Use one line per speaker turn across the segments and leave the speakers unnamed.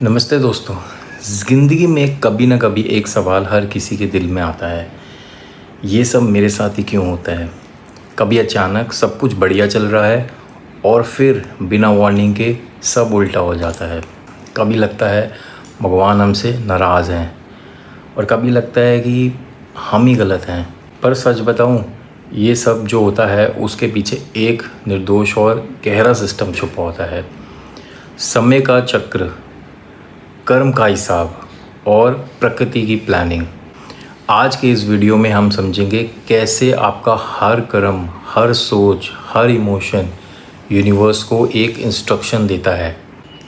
नमस्ते दोस्तों। ज़िंदगी में कभी ना कभी एक सवाल हर किसी के दिल में आता है, ये सब मेरे साथ ही क्यों होता है। कभी अचानक सब कुछ बढ़िया चल रहा है और फिर बिना वार्निंग के सब उल्टा हो जाता है। कभी लगता है भगवान हमसे नाराज़ हैं और कभी लगता है कि हम ही गलत हैं। पर सच बताऊं, ये सब जो होता है उसके पीछे एक निर्दोष और गहरा सिस्टम छुपा होता है। समय का चक्र, कर्म का हिसाब और प्रकृति की प्लानिंग। आज के इस वीडियो में हम समझेंगे कैसे आपका हर कर्म, हर सोच, हर इमोशन यूनिवर्स को एक इंस्ट्रक्शन देता है।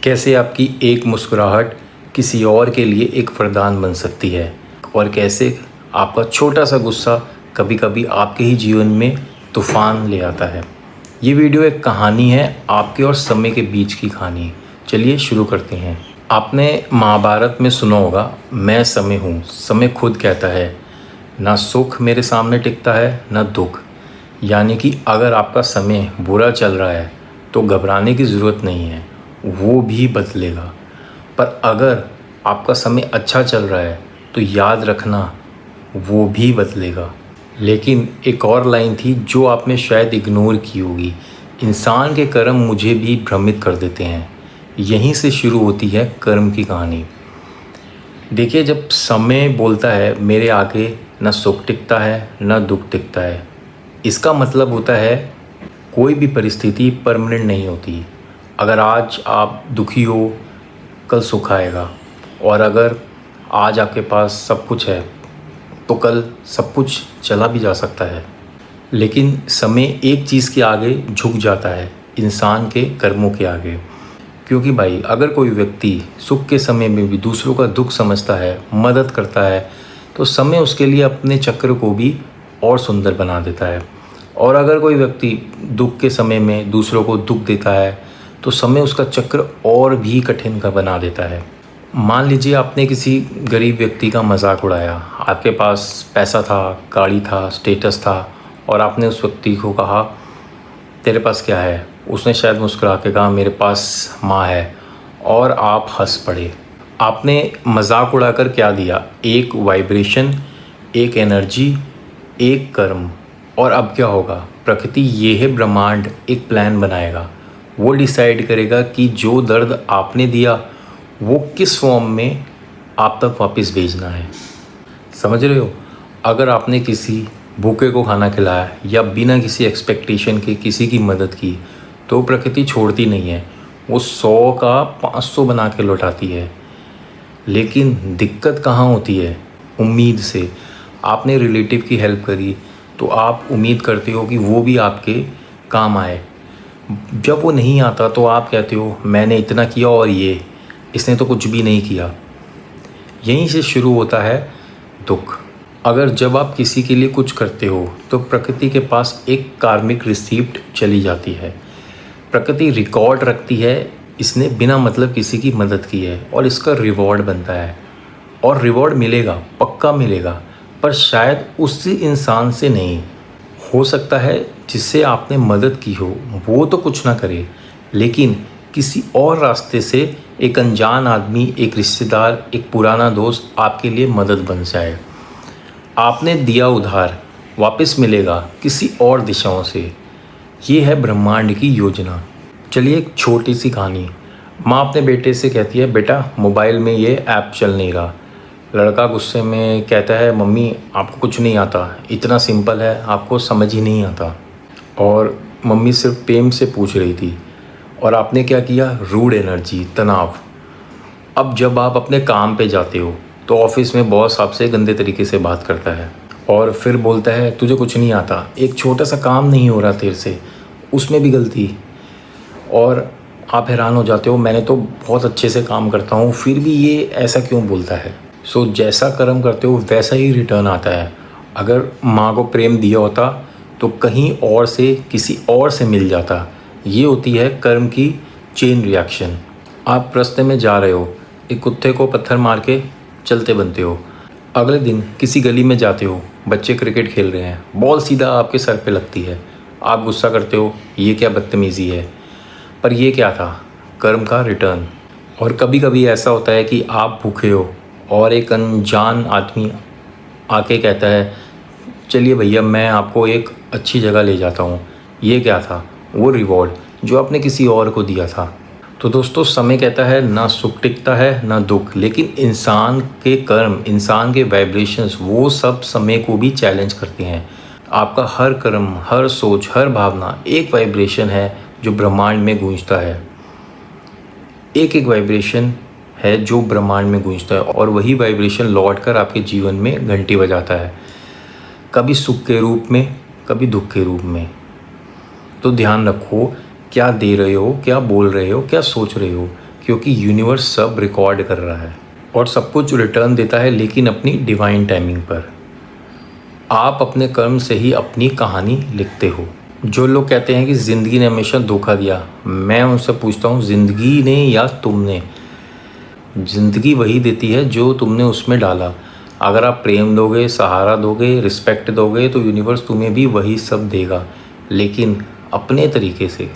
कैसे आपकी एक मुस्कुराहट किसी और के लिए एक वरदान बन सकती है और कैसे आपका छोटा सा गुस्सा कभी कभी आपके ही जीवन में तूफान ले आता है। ये वीडियो एक कहानी है, आपके और समय के बीच की कहानी। चलिए शुरू करते हैं। आपने महाभारत में सुना होगा, मैं समय हूँ। समय खुद कहता है, ना सुख मेरे सामने टिकता है ना दुख। यानी कि अगर आपका समय बुरा चल रहा है तो घबराने की ज़रूरत नहीं है, वो भी बदलेगा। पर अगर आपका समय अच्छा चल रहा है तो याद रखना, वो भी बदलेगा। लेकिन एक और लाइन थी जो आपने शायद इग्नोर की होगी, इंसान के कर्म मुझे भी भ्रमित कर देते हैं। यहीं से शुरू होती है कर्म की कहानी। देखिए, जब समय बोलता है मेरे आगे न सुख टिकता है न दुख टिकता है, इसका मतलब होता है कोई भी परिस्थिति परमानेंट नहीं होती। अगर आज आप दुखी हो, कल सुख आएगा। और अगर आज आपके पास सब कुछ है तो कल सब कुछ चला भी जा सकता है। लेकिन समय एक चीज़ के आगे झुक जाता है, इंसान के कर्मों के आगे। क्योंकि भाई, अगर कोई व्यक्ति सुख के समय में भी दूसरों का दुख समझता है, मदद करता है, तो समय उसके लिए अपने चक्र को भी और सुंदर बना देता है। और अगर कोई व्यक्ति दुख के समय में दूसरों को दुख देता है तो समय उसका चक्र और भी कठिन का बना देता है। मान लीजिए आपने किसी गरीब व्यक्ति का मजाक उड़ाया। आपके पास पैसा था, गाड़ी था, स्टेटस था और आपने उस व्यक्ति को कहा तेरे पास क्या है। उसने शायद मुस्कुरा के कहा मेरे पास माँ है, और आप हंस पड़े। आपने मजाक उड़ाकर क्या दिया? एक वाइब्रेशन, एक एनर्जी, एक कर्म। और अब क्या होगा? प्रकृति, ये है ब्रह्मांड, एक प्लान बनाएगा। वो डिसाइड करेगा कि जो दर्द आपने दिया वो किस फॉर्म में आप तक वापस भेजना है। समझ रहे हो? अगर आपने किसी भूखे को खाना खिलाया या बिना किसी एक्सपेक्टेशन के किसी की मदद की, तो प्रकृति छोड़ती नहीं है, वो 100 का 500 बना के लौटाती है। लेकिन दिक्कत कहाँ होती है? उम्मीद से। आपने रिलेटिव की हेल्प करी तो आप उम्मीद करते हो कि वो भी आपके काम आए। जब वो नहीं आता तो आप कहते हो मैंने इतना किया और इसने तो कुछ भी नहीं किया। यहीं से शुरू होता है दुख। अगर जब आप किसी के लिए कुछ करते हो तो प्रकृति के पास एक कार्मिक रिसीप्ट चली जाती है। प्रकृति रिकॉर्ड रखती है, इसने बिना मतलब किसी की मदद की है और इसका रिवॉर्ड बनता है। और रिवॉर्ड मिलेगा, पक्का मिलेगा, पर शायद उसी इंसान से नहीं। हो सकता है जिससे आपने मदद की हो वो तो कुछ ना करे, लेकिन किसी और रास्ते से एक अनजान आदमी, एक रिश्तेदार, एक पुराना दोस्त आपके लिए मदद बन जाए। आपने दिया उधार, वापस मिलेगा किसी और दिशाओं से। ये है ब्रह्मांड की योजना। चलिए एक छोटी सी कहानी। माँ अपने बेटे से कहती है बेटा मोबाइल में ये ऐप चल नहीं रहा। लड़का गुस्से में कहता है मम्मी आपको कुछ नहीं आता, इतना सिंपल है, आपको समझ ही नहीं आता। और मम्मी सिर्फ प्रेम से पूछ रही थी और आपने क्या किया? रूड एनर्जी, तनाव। अब जब आप अपने काम पे जाते हो तो ऑफिस में बॉस आपसे गंदे तरीके से बात करता है और फिर बोलता है तुझे कुछ नहीं आता, एक छोटा सा काम नहीं हो रहा तेरे से, उसमें भी गलती। और आप हैरान हो जाते हो, मैंने तो बहुत अच्छे से काम करता हूँ फिर भी ये ऐसा क्यों बोलता है। सो जैसा कर्म करते हो वैसा ही रिटर्न आता है। अगर माँ को प्रेम दिया होता तो कहीं और से, किसी और से मिल जाता। ये होती है कर्म की चेन रिएक्शन। आप रास्ते में जा रहे हो, एक कुत्ते को पत्थर मार के चलते बनते हो। अगले दिन किसी गली में जाते हो, बच्चे क्रिकेट खेल रहे हैं, बॉल सीधा आपके सर पे लगती है। आप गुस्सा करते हो, ये क्या बदतमीज़ी है। पर ये क्या था? कर्म का रिटर्न। और कभी कभी ऐसा होता है कि आप भूखे हो और एक अनजान आदमी आके कहता है चलिए भैया मैं आपको एक अच्छी जगह ले जाता हूँ। ये क्या था? वो रिवॉर्ड जो आपने किसी और को दिया था। तो दोस्तों, समय कहता है ना सुख टिकता है ना दुख, लेकिन इंसान के कर्म, इंसान के वाइब्रेशंस, वो सब समय को भी चैलेंज करते हैं। आपका हर कर्म, हर सोच, हर भावना एक वाइब्रेशन है जो ब्रह्मांड में गूंजता है। एक एक वाइब्रेशन है जो ब्रह्मांड में गूंजता है और वही वाइब्रेशन लौटकर आपके जीवन में घंटी बजाता है, कभी सुख के रूप में, कभी दुख के रूप में। तो ध्यान रखो, क्या दे रहे हो, क्या बोल रहे हो, क्या सोच रहे हो, क्योंकि यूनिवर्स सब रिकॉर्ड कर रहा है और सब कुछ रिटर्न देता है, लेकिन अपनी डिवाइन टाइमिंग पर। आप अपने कर्म से ही अपनी कहानी लिखते हो। जो लोग कहते हैं कि ज़िंदगी ने हमेशा धोखा दिया, मैं उनसे पूछता हूँ, ज़िंदगी ने या तुमने? ज़िंदगी वही देती है जो तुमने उसमें डाला। अगर आप प्रेम दोगे, सहारा दोगे, रिस्पेक्ट दोगे, तो यूनिवर्स तुम्हें भी वही सब देगा, लेकिन अपने तरीके से।